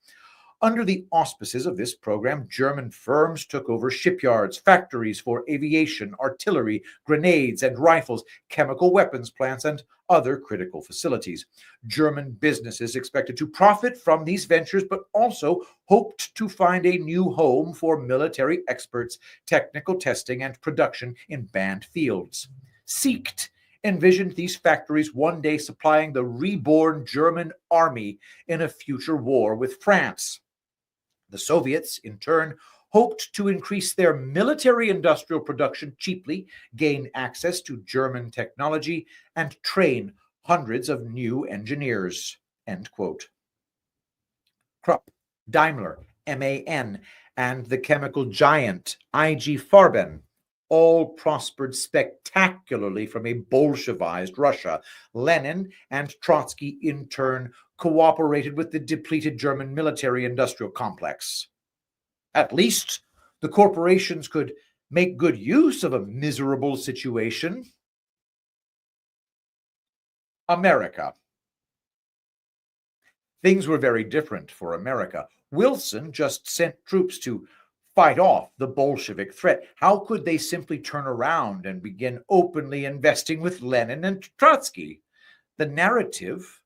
Under the auspices of this program, German firms took over shipyards, factories for aviation, artillery, grenades and rifles, chemical weapons plants, and other critical facilities. German businesses expected to profit from these ventures, but also hoped to find a new home for military experts, technical testing, and production in banned fields. Siecht envisioned these factories one day supplying the reborn German army in a future war with France. The Soviets, in turn, hoped to increase their military-industrial production cheaply, gain access to German technology, and train hundreds of new engineers. End quote. Krupp, Daimler, MAN, and the chemical giant IG Farben all prospered spectacularly from a Bolshevized Russia. Lenin and Trotsky, in turn, cooperated with the depleted German military-industrial complex. At least the corporations could make good use of a miserable situation. America. Things were very different for America. Wilson just sent troops to fight off the Bolshevik threat. How could they simply turn around and begin openly investing with Lenin and Trotsky? The narrative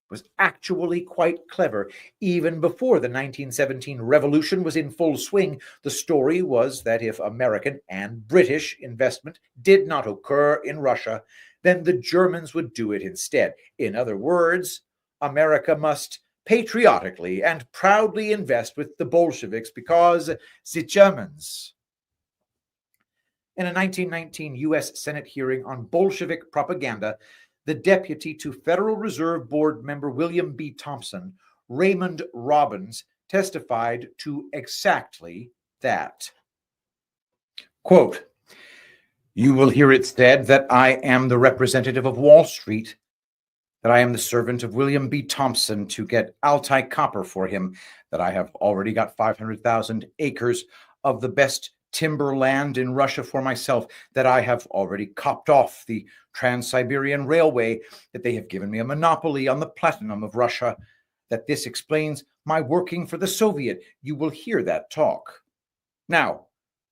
was actually quite clever. Even before the 1917 revolution was in full swing, the story was that if American and British investment did not occur in Russia, then the Germans would do it instead. In other words, America must patriotically and proudly invest with the Bolsheviks because the Germans. In a 1919 U.S. Senate hearing on Bolshevik propaganda, the deputy to Federal Reserve Board member William B. Thompson, Raymond Robbins, testified to exactly that. Quote, "You will hear it said that I am the representative of Wall Street, that I am the servant of William B. Thompson to get Altai copper for him, that I have already got 500,000 acres of the best timber land in Russia for myself, that I have already copped off the Trans-Siberian Railway, that they have given me a monopoly on the platinum of Russia, that this explains my working for the Soviet. You will hear that talk. Now,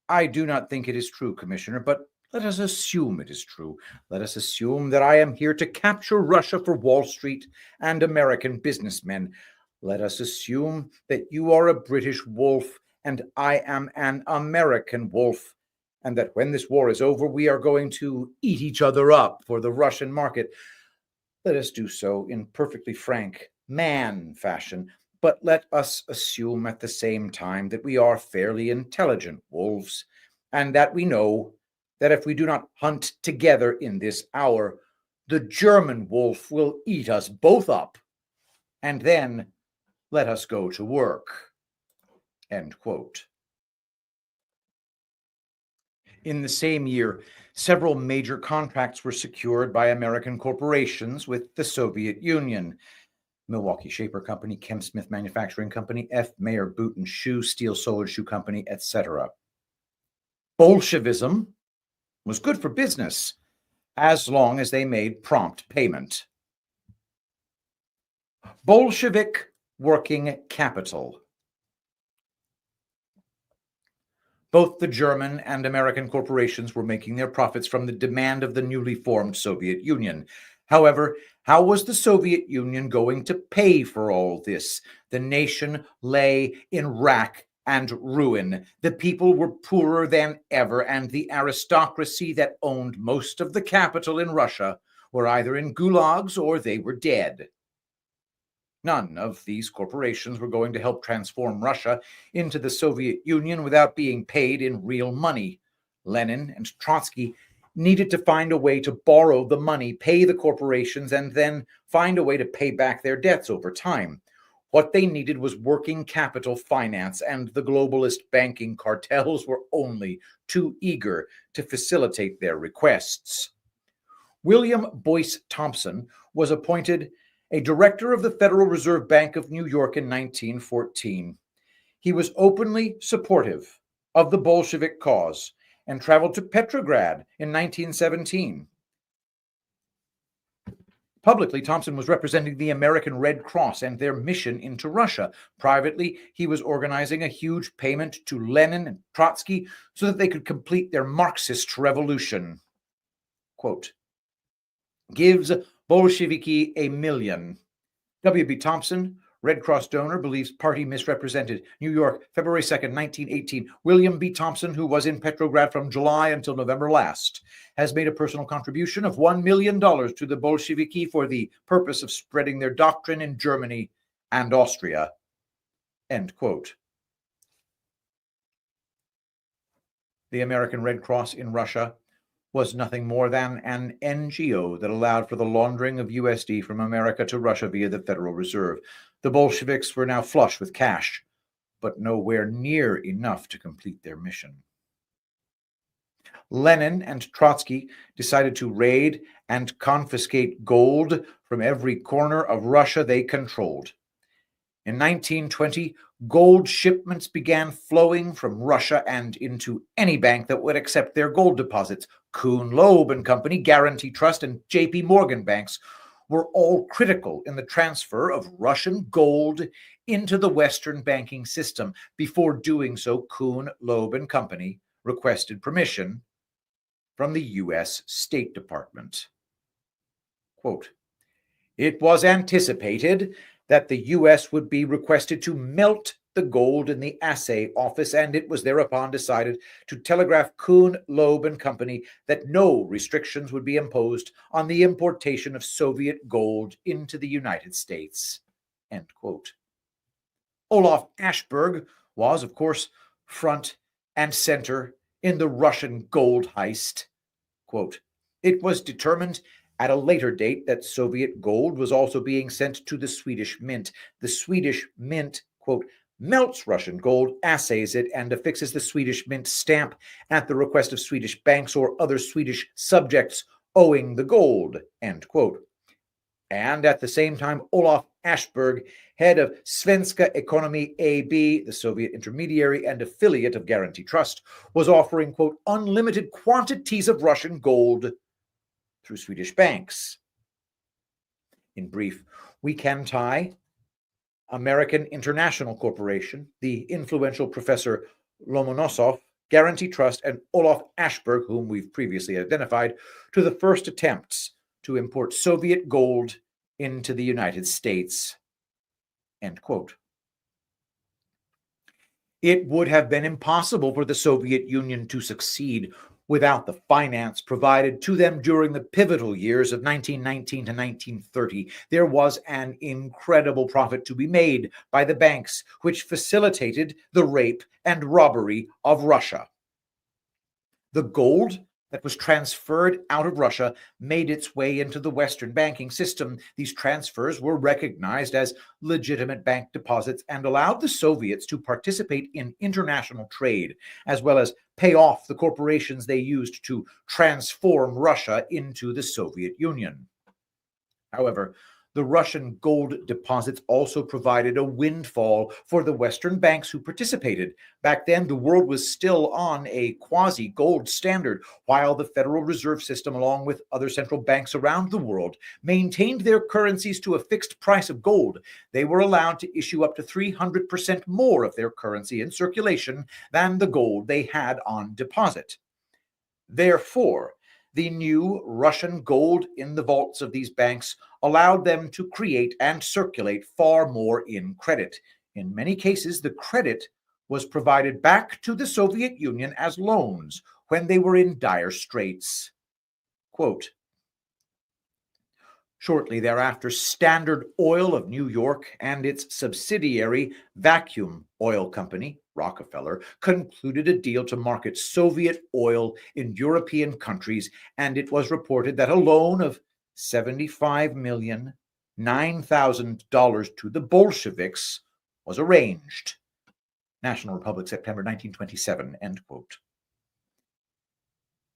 I do not think it is true, Commissioner, but let us assume it is true. Let us assume that I am here to capture Russia for Wall Street and American businessmen. Let us assume that you are a British wolf and I am an American wolf, and that when this war is over, we are going to eat each other up for the Russian market. Let us do so in perfectly frank man fashion, but let us assume at the same time that we are fairly intelligent wolves, and that we know that if we do not hunt together in this hour, the German wolf will eat us both up, and then let us go to work." End quote. In the same year, several major contracts were secured by American corporations with the Soviet Union. Milwaukee Shaper Company, Chem Smith Manufacturing Company, F. Mayer Boot and Shoe, Steel Solar Shoe Company, etc. Bolshevism was good for business as long as they made prompt payment. Bolshevik working capital. Both the German and American corporations were making their profits from the demand of the newly formed Soviet Union. However, how was the Soviet Union going to pay for all this? The nation lay in rack and ruin. The people were poorer than ever, and the aristocracy that owned most of the capital in Russia were either in gulags or they were dead. None of these corporations were going to help transform Russia into the Soviet Union without being paid in real money. Lenin and Trotsky needed to find a way to borrow the money, pay the corporations, and then find a way to pay back their debts over time. What they needed was working capital finance, and the globalist banking cartels were only too eager to facilitate their requests. William Boyce Thompson was appointed a director of the Federal Reserve Bank of New York in 1914. He was openly supportive of the Bolshevik cause and traveled to Petrograd in 1917. Publicly, Thompson was representing the American Red Cross and their mission into Russia. Privately, he was organizing a huge payment to Lenin and Trotsky so that they could complete their Marxist revolution. Quote, gives Bolsheviki $1 million. W.B. Thompson, Red Cross donor, believes party misrepresented. New York, February 2nd, 1918. William B. Thompson, who was in Petrograd from July until November last, has made a personal contribution of $1 million to the Bolsheviki for the purpose of spreading their doctrine in Germany and Austria. End quote. The American Red Cross in Russia was nothing more than an NGO that allowed for the laundering of USD from America to Russia via the Federal Reserve. The Bolsheviks were now flush with cash, but nowhere near enough to complete their mission. Lenin and Trotsky decided to raid and confiscate gold from every corner of Russia they controlled. In 1920, gold shipments began flowing from Russia and into any bank that would accept their gold deposits. Kuhn, Loeb and Company, Guarantee Trust, and J.P. Morgan banks were all critical in the transfer of Russian gold into the Western banking system. Before doing so, Kuhn, Loeb and Company requested permission from the U.S. State Department. Quote, it was anticipated that the U.S. would be requested to melt the gold in the assay office, and it was thereupon decided to telegraph Kuhn, Loeb and Company that no restrictions would be imposed on the importation of Soviet gold into the United States. End quote. Olaf Ashberg was, of course, front and center in the Russian gold heist. Quote, it was determined at a later date that Soviet gold was also being sent to the Swedish Mint. The Swedish Mint, quote, melts Russian gold, assays it, and affixes the Swedish Mint stamp at the request of Swedish banks or other Swedish subjects owing the gold, end quote. And at the same time, Olaf Ashberg, head of Svenska Ekonomi AB, the Soviet intermediary and affiliate of Guarantee Trust, was offering, quote, unlimited quantities of Russian gold through Swedish banks. In brief, we can tie American International Corporation, the influential Professor Lomonosov, Guarantee Trust, and Olaf Ashberg, whom we've previously identified, to the first attempts to import Soviet gold into the United States. End quote. It would have been impossible for the Soviet Union to succeed without the finance provided to them during the pivotal years of 1919 to 1930. There was an incredible profit to be made by the banks, which facilitated the rape and robbery of Russia. The gold that was transferred out of Russia made its way into the Western banking system. These transfers were recognized as legitimate bank deposits and allowed the Soviets to participate in international trade, as well as pay off the corporations they used to transform Russia into the Soviet Union. However, the Russian gold deposits also provided a windfall for the Western banks who participated. Back then, the world was still on a quasi-gold standard, while the Federal Reserve System, along with other central banks around the world, maintained their currencies to a fixed price of gold. They were allowed to issue up to 300% more of their currency in circulation than the gold they had on deposit. Therefore, the new Russian gold in the vaults of these banks allowed them to create and circulate far more in credit. In many cases, the credit was provided back to the Soviet Union as loans when they were in dire straits. Quote, Shortly thereafter, Standard Oil of New York and its subsidiary Vacuum Oil Company, Rockefeller, concluded a deal to market Soviet oil in European countries, and it was reported that a loan of $75,009,000 to the Bolsheviks was arranged. National Republic, September 1927, end quote.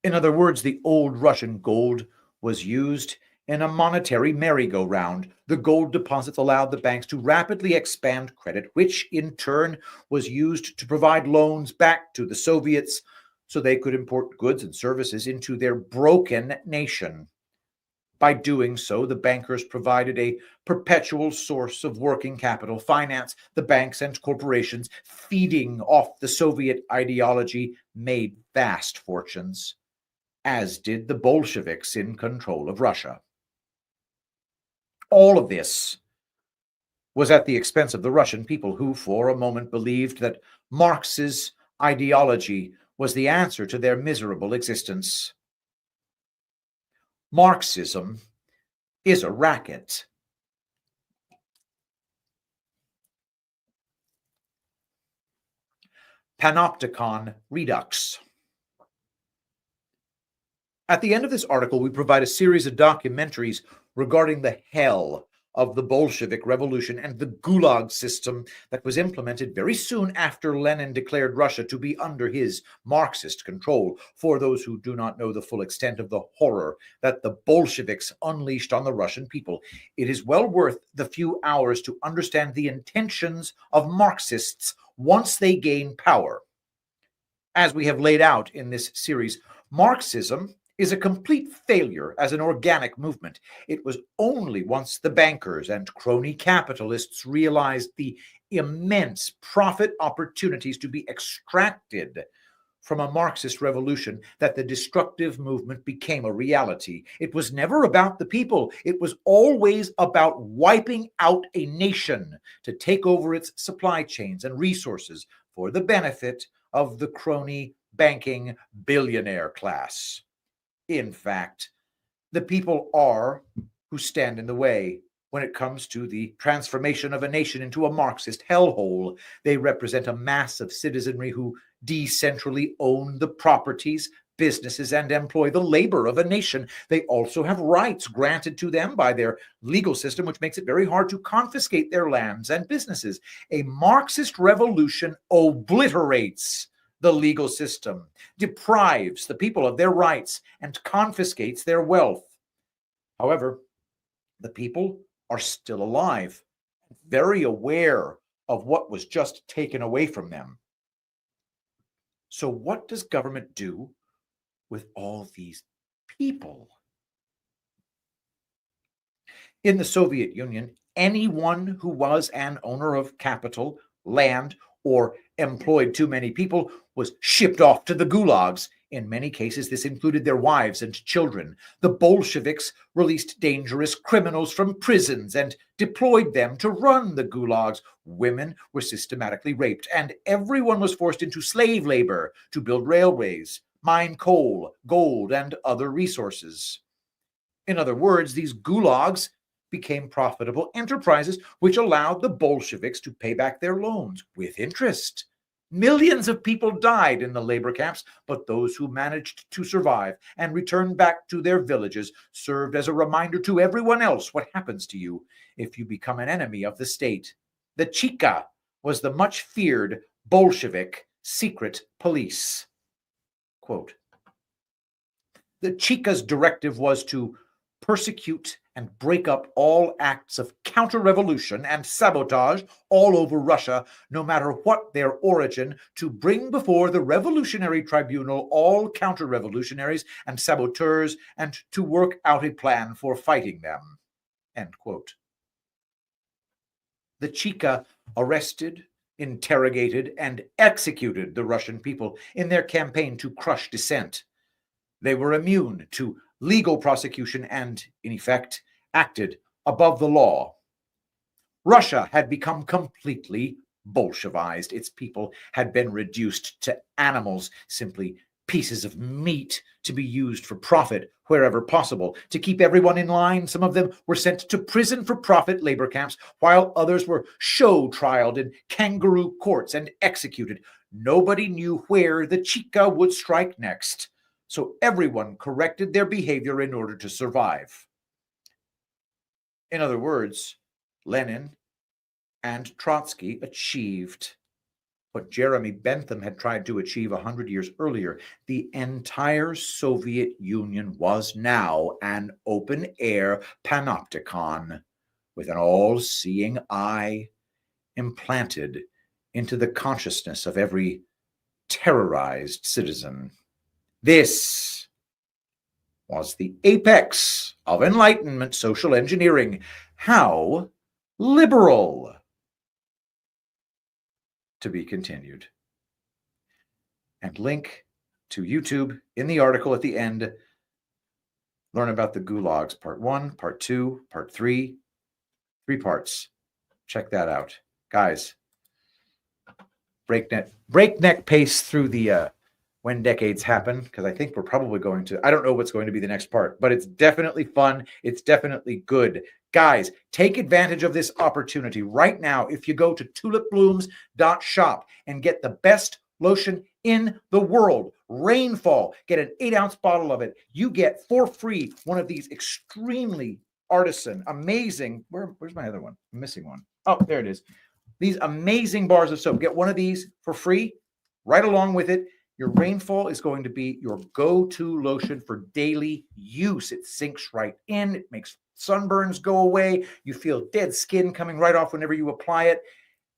In other words, the old Russian gold was used in a monetary merry-go-round. The gold deposits allowed the banks to rapidly expand credit, which in turn was used to provide loans back to the Soviets so they could import goods and services into their broken nation. By doing so, the bankers provided a perpetual source of working capital, finance the banks and corporations, feeding off the Soviet ideology, made vast fortunes, as did the Bolsheviks in control of Russia. All of this was at the expense of the Russian people, who for a moment believed that Marx's ideology was the answer to their miserable existence. Marxism is a racket. Panopticon Redux. At the end of this article, we provide a series of documentaries regarding the hell of the Bolshevik Revolution and the Gulag system that was implemented very soon after Lenin declared Russia to be under his Marxist control. For those who do not know the full extent of the horror that the Bolsheviks unleashed on the Russian people, it is well worth the few hours to understand the intentions of Marxists once they gain power. As we have laid out in this series, Marxism is a complete failure as an organic movement. It was only once the bankers and crony capitalists realized the immense profit opportunities to be extracted from a Marxist revolution that the destructive movement became a reality. It was never about the people. It was always about wiping out a nation to take over its supply chains and resources for the benefit of the crony banking billionaire class. In fact, the people are who stand in the way when it comes to the transformation of a nation into a Marxist hellhole. They represent a mass of citizenry who decentrally own the properties, businesses, and employ the labor of a nation. They also have rights granted to them by their legal system, which makes it very hard to confiscate their lands and businesses. A Marxist revolution obliterates the legal system, deprives the people of their rights, and confiscates their wealth. However, the people are still alive, very aware of what was just taken away from them. So what does government do with all these people? In the Soviet Union, anyone who was an owner of capital, land, or employed too many people was shipped off to the gulags. In many cases, this included their wives and children. The Bolsheviks released dangerous criminals from prisons and deployed them to run the gulags. Women were systematically raped, and everyone was forced into slave labor to build railways, mine coal, gold, and other resources. In other words, these gulags became profitable enterprises which allowed the Bolsheviks to pay back their loans with interest. Millions of people died in the labor camps, but those who managed to survive and return back to their villages served as a reminder to everyone else what happens to you if you become an enemy of the state. The Cheka was the much feared Bolshevik secret police. Quote, the Cheka's directive was to persecute and break up all acts of counter-revolution and sabotage all over Russia, no matter what their origin, to bring before the Revolutionary Tribunal all counter-revolutionaries and saboteurs, and to work out a plan for fighting them. End quote. The Cheka arrested, interrogated, and executed the Russian people in their campaign to crush dissent. They were immune to legal prosecution and, in effect, acted above the law. Russia had become completely Bolshevized. Its people had been reduced to animals, simply pieces of meat to be used for profit wherever possible. To keep everyone in line, some of them were sent to prison for profit labor camps, while others were show-trialed in kangaroo courts and executed. Nobody knew where the chica would strike next, so everyone corrected their behavior in order to survive. In other words, Lenin and Trotsky achieved what Jeremy Bentham had tried to achieve 100 years earlier. The entire Soviet Union was now an open-air panopticon with an all-seeing eye implanted into the consciousness of every terrorized citizen. This was the apex of Enlightenment social engineering. How liberal! To be continued. And link to YouTube in the article at the end. Learn about the gulags, part 1, part 2, part 3, 3 parts. Check that out. Guys, breakneck pace through the When Decades Happen, because I think we're probably going to, I don't know what's going to be the next part, but it's definitely fun. It's definitely good. Guys, take advantage of this opportunity right now. If you go to tulipblooms.shop and get the best lotion in the world, Rainfall, get an 8-ounce bottle of it. You get for free one of these extremely artisan, amazing, where's my other one? I'm missing one. Oh, there it is. These amazing bars of soap. Get one of these for free, right along with it. Your Rainfall is going to be your go-to lotion for daily use. It sinks right in. It makes sunburns go away. You feel dead skin coming right off whenever you apply it.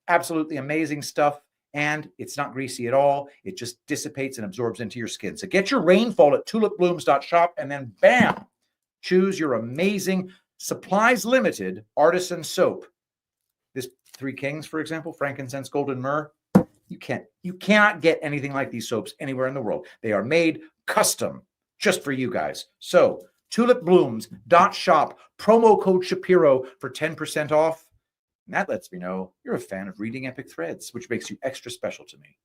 Absolutely amazing stuff. And it's not greasy at all. It just dissipates and absorbs into your skin. So get your Rainfall at tulipblooms.shop and then bam, choose your amazing supplies limited artisan soap. This Three Kings, for example, frankincense, gold, and myrrh. You cannot get anything like these soaps anywhere in the world. They are made custom just for you guys. So tulipblooms.shop, promo code Shapiro for 10% off. And that lets me know you're a fan of reading epic threads, which makes you extra special to me.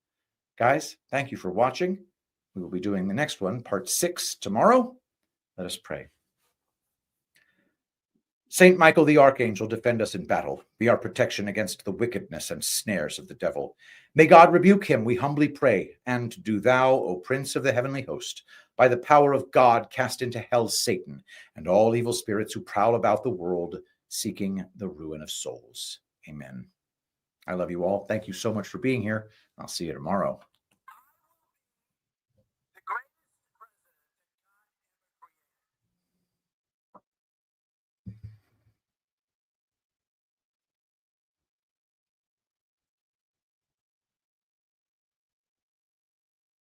Guys, thank you for watching. We will be doing the next one, part 6, tomorrow. Let us pray. Saint Michael the Archangel, defend us in battle. Be our protection against the wickedness and snares of the devil. May God rebuke him, we humbly pray. And do thou, O Prince of the heavenly host, by the power of God, cast into hell Satan and all evil spirits who prowl about the world, seeking the ruin of souls. Amen. I love you all. Thank you so much for being here. I'll see you tomorrow.